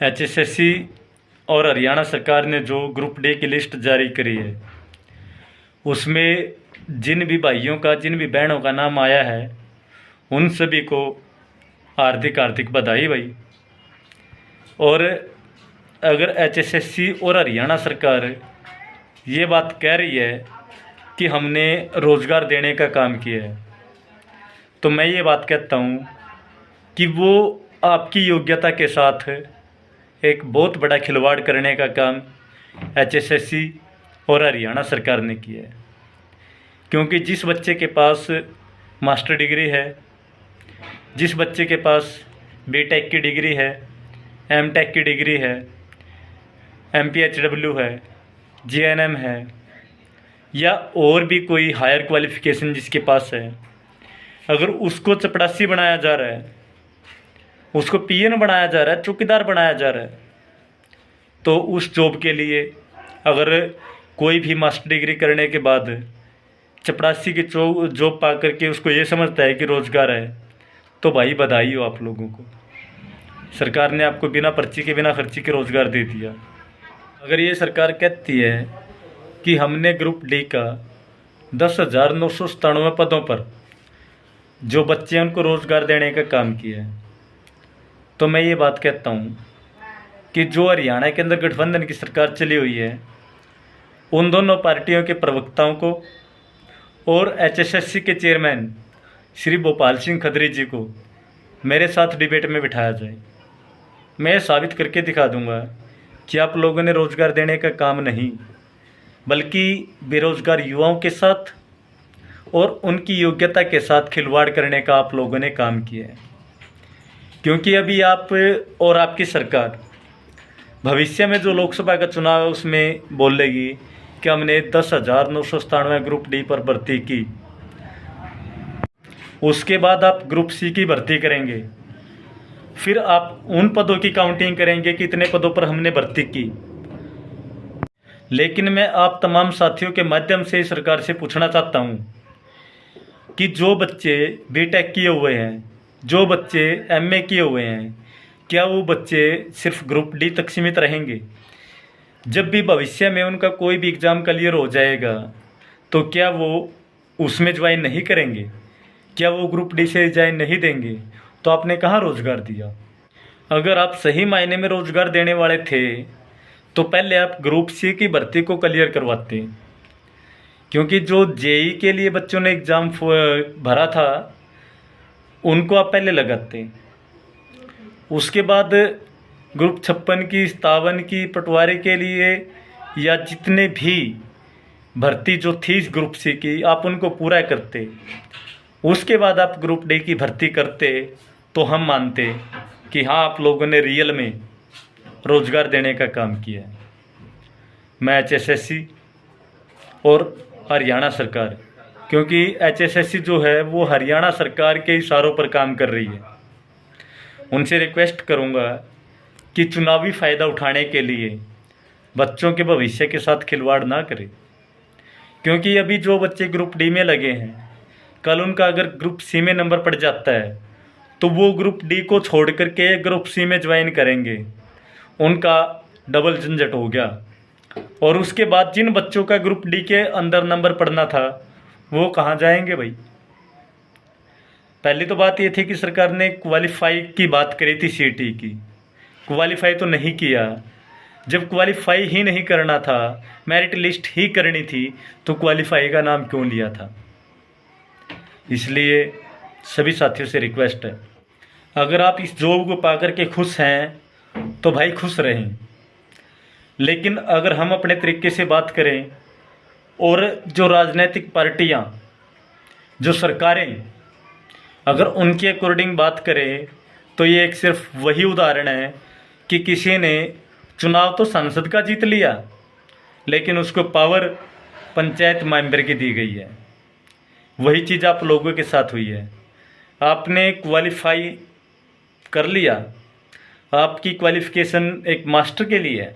HSSC और हरियाणा सरकार ने जो ग्रुप डी की लिस्ट जारी करी है, उसमें जिन भी भाइयों का, जिन भी बहनों का नाम आया है, उन सभी को हार्दिक हार्दिक बधाई भाई। और अगर एचएसएससी और हरियाणा सरकार ये बात कह रही है कि हमने रोज़गार देने का काम किया है, तो मैं ये बात कहता हूँ कि वो आपकी योग्यता के साथ एक बहुत बड़ा खिलवाड़ करने का काम एचएसएससी और हरियाणा सरकार ने किया है। क्योंकि जिस बच्चे के पास मास्टर डिग्री है, जिस बच्चे के पास बीटेक की डिग्री है, एमटेक की डिग्री है, एमपीएचडब्ल्यू है, जीएनएम है, या और भी कोई हायर क्वालिफिकेशन जिसके पास है, अगर उसको चपरासी बनाया जा रहा है, उसको पीएन बनाया जा रहा है, चौकीदार बनाया जा रहा है, तो उस जॉब के लिए अगर कोई भी मास्टर डिग्री करने के बाद चपरासी की जॉब पा करके उसको ये समझता है कि रोज़गार है, तो भाई बधाई हो आप लोगों को। सरकार ने आपको बिना पर्ची के, बिना खर्ची के रोज़गार दे दिया। अगर ये सरकार कहती है कि हमने ग्रुप डी का 10,997 पदों पर जो बच्चे हैं उनको रोज़गार देने का काम किया है, तो मैं ये बात कहता हूँ कि जो हरियाणा के अंदर गठबंधन की सरकार चली हुई है, उन दोनों पार्टियों के प्रवक्ताओं को और एचएसएससी के चेयरमैन श्री भोपाल सिंह खत्री जी को मेरे साथ डिबेट में बिठाया जाए। मैं साबित करके दिखा दूंगा कि आप लोगों ने रोज़गार देने का काम नहीं, बल्कि बेरोज़गार युवाओं के साथ और उनकी योग्यता के साथ खिलवाड़ करने का आप लोगों ने काम किया है। क्योंकि अभी आप और आपकी सरकार भविष्य में जो लोकसभा का चुनाव है उसमें बोलेगी कि हमने 10,997 ग्रुप डी पर भर्ती की, उसके बाद आप ग्रुप सी की भर्ती करेंगे, फिर आप उन पदों की काउंटिंग करेंगे कि इतने पदों पर हमने भर्ती की। लेकिन मैं आप तमाम साथियों के माध्यम से सरकार से पूछना चाहता हूं कि जो बच्चे बीटेक किए हुए हैं, जो बच्चे एमए किए हुए हैं, क्या वो बच्चे सिर्फ ग्रुप डी तक सीमित रहेंगे? जब भी भविष्य में उनका कोई भी एग्ज़ाम क्लियर हो जाएगा, तो क्या वो उसमें ज्वाइन नहीं करेंगे? क्या वो ग्रुप डी से ज्वाइन नहीं देंगे? तो आपने कहाँ रोज़गार दिया? अगर आप सही मायने में रोज़गार देने वाले थे तो पहले आप ग्रुप सी की भर्ती को क्लियर करवाते। क्योंकि जो जेई के लिए बच्चों ने एग्ज़ाम भरा था, उनको आप पहले लगाते। उसके बाद ग्रुप 56 की, 57 की, पटवारी के लिए या जितने भी भर्ती जो थी इस ग्रुप सी की, आप उनको पूरा करते। उसके बाद आप ग्रुप डी की भर्ती करते, तो हम मानते कि हाँ, आप लोगों ने रियल में रोज़गार देने का काम किया है। मैं एचएसएससी और हरियाणा सरकार, क्योंकि एचएसएससी जो है वो हरियाणा सरकार के इशारों पर काम कर रही है, उनसे रिक्वेस्ट करूंगा कि चुनावी फ़ायदा उठाने के लिए बच्चों के भविष्य के साथ खिलवाड़ ना करें। क्योंकि अभी जो बच्चे ग्रुप डी में लगे हैं, कल उनका अगर ग्रुप सी में नंबर पड़ जाता है तो वो ग्रुप डी को छोड़ करके ग्रुप सी में ज्वाइन करेंगे, उनका डबल झंझट हो गया। और उसके बाद जिन बच्चों का ग्रुप डी के अंदर नंबर पड़ना था, वो कहाँ जाएंगे भाई? पहली तो बात ये थी कि सरकार ने क्वालिफाई की बात करी थी, सीटी की। क्वालिफाई तो नहीं किया। जब क्वालिफाई ही नहीं करना था, मेरिट लिस्ट ही करनी थी, तो क्वालिफाई का नाम क्यों लिया था? इसलिए सभी साथियों से रिक्वेस्ट है, अगर आप इस जॉब को पाकर के खुश हैं तो भाई खुश रहें। लेकिन अगर हम अपने तरीके से बात करें और जो राजनीतिक पार्टियां, जो सरकारें, अगर उनके अकॉर्डिंग बात करें, तो ये एक सिर्फ वही उदाहरण है कि किसी ने चुनाव तो संसद का जीत लिया, लेकिन उसको पावर पंचायत मेंबर की दी गई है। वही चीज़ आप लोगों के साथ हुई है। आपने क्वालिफाई कर लिया, आपकी क्वालिफ़िकेशन एक मास्टर के लिए है,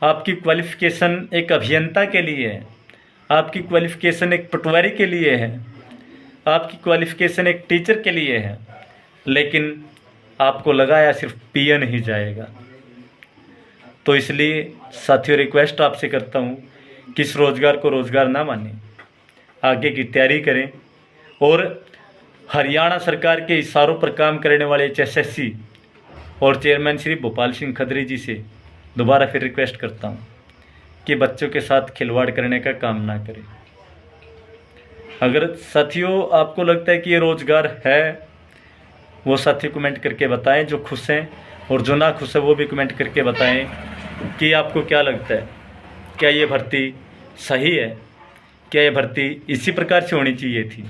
आपकी क्वालिफ़िकेशन एक अभियंता के लिए है, आपकी क्वालिफ़िकेशन एक पटवारी के लिए है, आपकी क्वालिफ़िकेशन एक टीचर के लिए है, लेकिन आपको लगाया सिर्फ पीएन ही जाएगा। तो इसलिए साथियों रिक्वेस्ट आपसे करता हूँ कि इस रोज़गार को रोज़गार ना माने, आगे की तैयारी करें। और हरियाणा सरकार के इशारों पर काम करने वाले HSSC और चेयरमैन श्री भोपाल सिंह खत्री जी से दोबारा फिर रिक्वेस्ट करता हूँ कि बच्चों के साथ खिलवाड़ करने का काम ना करें। अगर साथियों आपको लगता है कि ये रोज़गार है, वो साथी कमेंट करके बताएं जो खुश हैं, और जो ना खुश है वो भी कमेंट करके बताएं कि आपको क्या लगता है, क्या ये भर्ती सही है, क्या ये भर्ती इसी प्रकार से होनी चाहिए थी।